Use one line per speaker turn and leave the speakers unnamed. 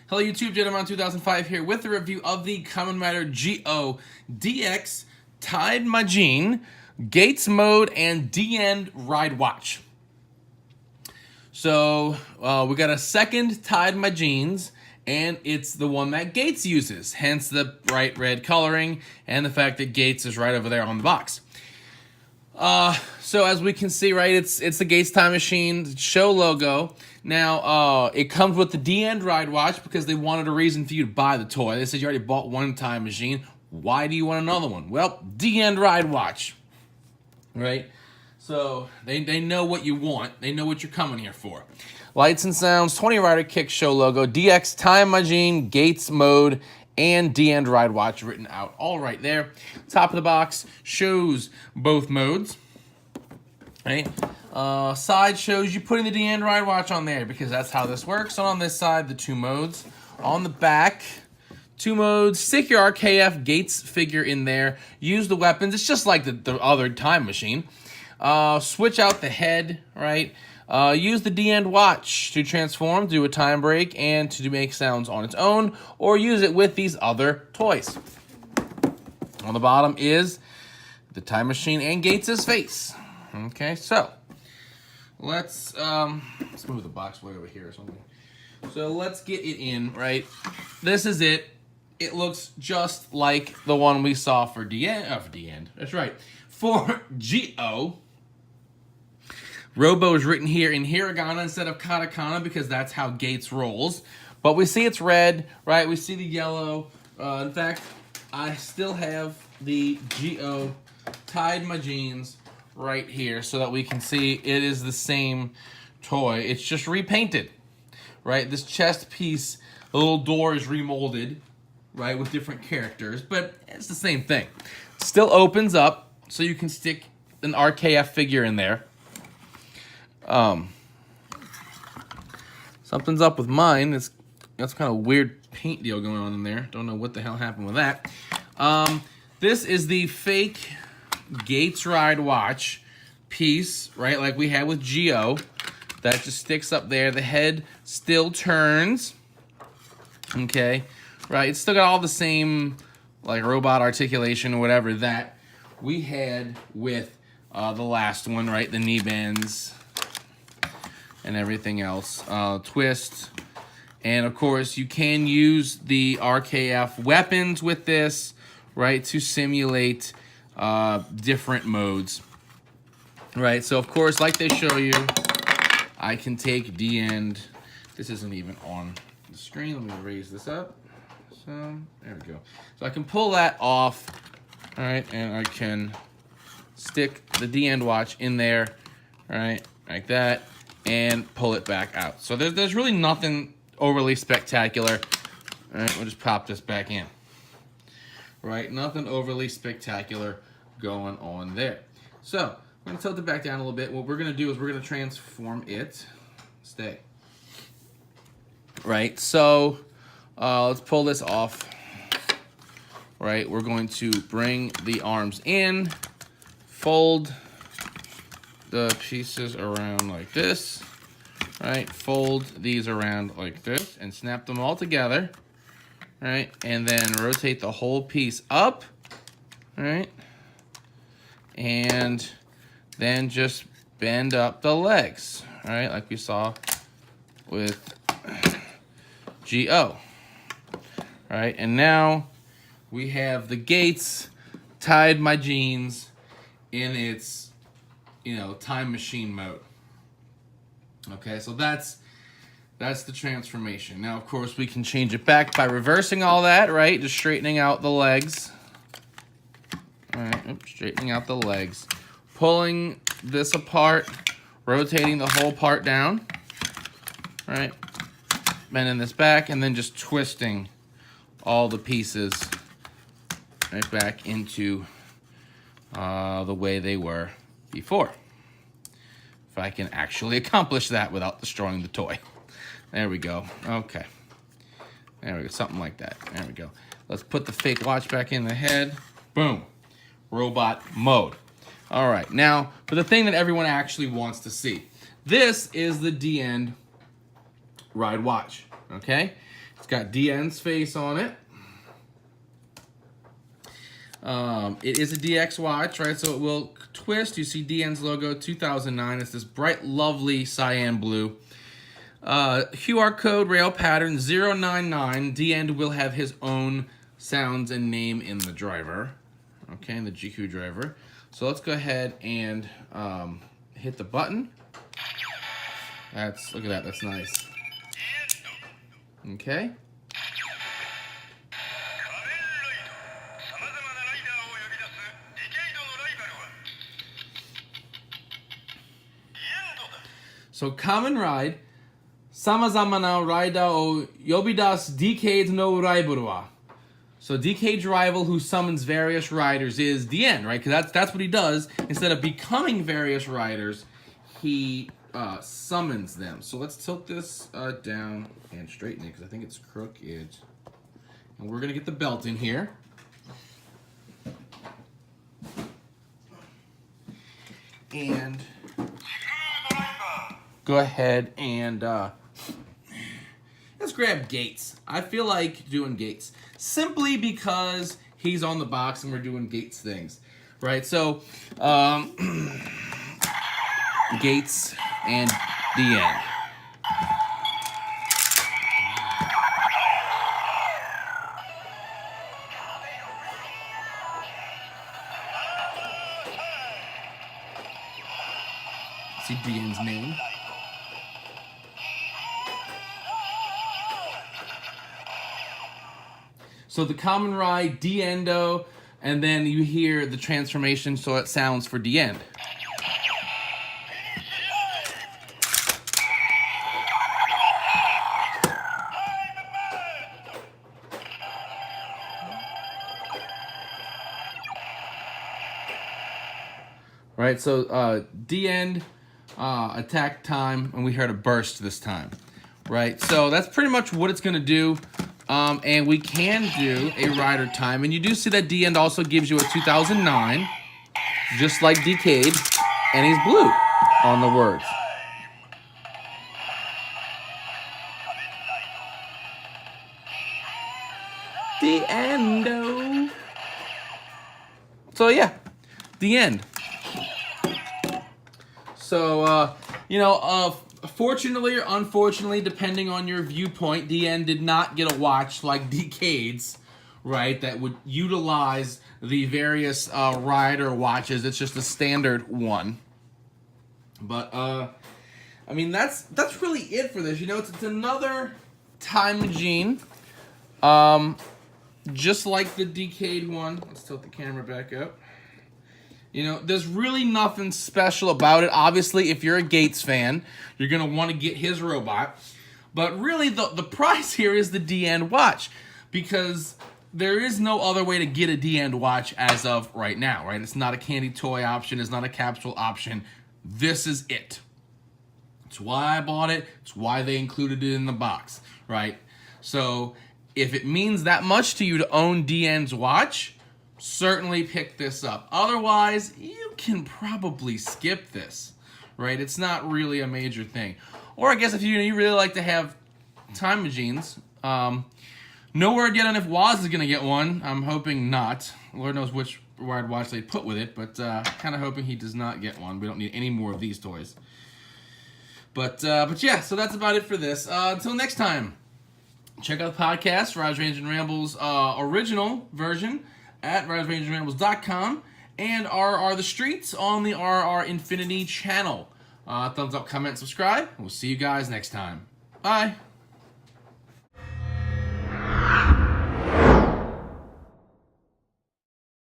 Hello YouTube, Gentleman 2005 here with a review of the Kamen Rider GO DX Tide Mazine Gates Mode and Diend Ride Watch. So we got a second Tide Mazines, and it's the one that Gates uses, hence the bright red coloring and the fact that Gates is right over there on the box. So as we can see, right, it's the Gates Time Machine show logo. Now, it comes with the Diend Ride Watch because they wanted a reason for you to buy the toy. They said you already bought one Time Machine. Why do you want another one? Well, Diend Ride Watch, right? So they know what you want. They know what you're coming here for. Lights and sounds, 20 Rider Kick show logo, DX Time Machine, Gates Mode, and Diend Ride Watch written out all right there. Top of the box shows both modes. Right? Side shows you putting the Diend Ride Watch on there because that's how this works. And on this side, the two modes. On the back, two modes. Stick your RKF Gates figure in there. Use the weapons. It's just like the other Time Machine. Switch out the head, right? Use the Diend Watch to transform, do a time break, and to make sounds on its own, or use it with these other toys. On the bottom is the Time Machine and Gates' face. Okay, so let's move the box way over here or something. So let's get it in, right? This is it. It looks just like the one we saw for Diend. That's right. For GO. Robo is written here in hiragana instead of katakana because that's how Gates rolls. But we see it's red, right? We see the yellow. In fact, I still have the GO Tide Mazines right here so that we can see it is the same toy. It's just repainted, right? This chest piece, the little door is remolded, right, with different characters, but it's the same thing. Still opens up so you can stick an RKF figure in there. Something's up with mine. That's kind of weird paint deal going on in there. Don't know what the hell happened with that. This is the fake Gates Ride Watch piece, right, like we had with GO. That just sticks up there. The head still turns. Okay, right. It's still got all the same like robot articulation or whatever that we had with the last one, right? The knee bends and everything else. Twist. And of course, you can use the RKF weapons with this, right, to simulate different modes. Right, so of course, like they show you, I can take Diend. This isn't even on the screen. Let me raise this up. So, there we go. So I can pull that off, all right, and I can stick the Diend watch in there, right, like that, and pull it back out. So there's really nothing overly spectacular. All right, we'll just pop this back in. Right, nothing overly spectacular going on there. So I'm gonna tilt it back down a little bit. What we're gonna do is we're gonna transform it. Stay. Right, so let's pull this off. Right, we're going to bring the arms in, fold the pieces around like this. Right, fold these around like this and snap them all together. Right, and then rotate the whole piece up. Right, and then just bend up the legs, all right, like we saw with GO. All right, and now we have the Gates Tide Mazines in its, Time Machine mode. Okay, so that's the transformation. Now, of course, we can change it back by reversing all that, right? Just straightening out the legs. All right, straightening out the legs. Pulling this apart, rotating the whole part down, right? Bending this back, and then just twisting all the pieces right back into the way they were before. If I can actually accomplish that without destroying the toy. There we go. Okay. There we go. Something like that. There we go. Let's put the fake watch back in the head. Boom. Robot mode. All right, now for the thing that everyone actually wants to see. This is the Diend Ride Watch, okay? It's got Diend's face on it. It is a DX watch, right? So it will twist. You see Diend's logo, 2009. It's this bright, lovely cyan blue. QR code rail pattern 099. Diend will have his own sounds and name in the driver. Okay, in the GQ driver. So let's go ahead and hit the button. Look at that, that's nice. Okay. So Kamen Ride, samazama na rider o yobidasu Decade no rival wa. So Decade's rival who summons various riders is Diend, right? Because that's what he does. Instead of becoming various riders, he summons them. So let's tilt this down and straighten it because I think it's crooked. And we're gonna get the belt in here. And go ahead and let's grab Gates. I feel like doing Gates simply because he's on the box and we're doing Gates things, right? So Gates and Diend. See Diend's name. So the Kamen Ride, Diendo, and then you hear the transformation, so it sounds for Diend. Right, so Diend, attack time, and we heard a burst this time. Right, so that's pretty much what it's gonna do. And we can do a rider time. And you do see that Diend also gives you a 2009, just like Decade, and he's blue on the words. Diendo. So yeah, the end. So, fortunately or unfortunately, depending on your viewpoint, Diend did not get a watch like Decade's, right, that would utilize the various rider watches. It's just a standard one. But, I mean, that's really it for this. You know, it's another time machine, just like the Decade one. Let's tilt the camera back up. You know, there's really nothing special about it. Obviously, if you're a Gates fan, you're going to want to get his robot. But really, the prize here is the Diend watch, because there is no other way to get a Diend watch as of right now, right? It's not a candy toy option. It's not a capsule option. This is it. It's why I bought it. It's why they included it in the box, right? So if it means that much to you to own Diend's watch, certainly pick this up. Otherwise, you can probably skip this, right? It's not really a major thing. Or I guess if you really like to have time machines, no word yet on if Waz is going to get one. I'm hoping not. Lord knows which wired watch they put with it, but kind of hoping he does not get one. We don't need any more of these toys. But yeah, so that's about it for this. Until next time, check out the podcast, Rise, Range, and Rambles original version, at riserangeandrambles.com, and RR The Streets on the RR Infinity channel. Thumbs up, comment, subscribe. We'll see you guys next time. Bye.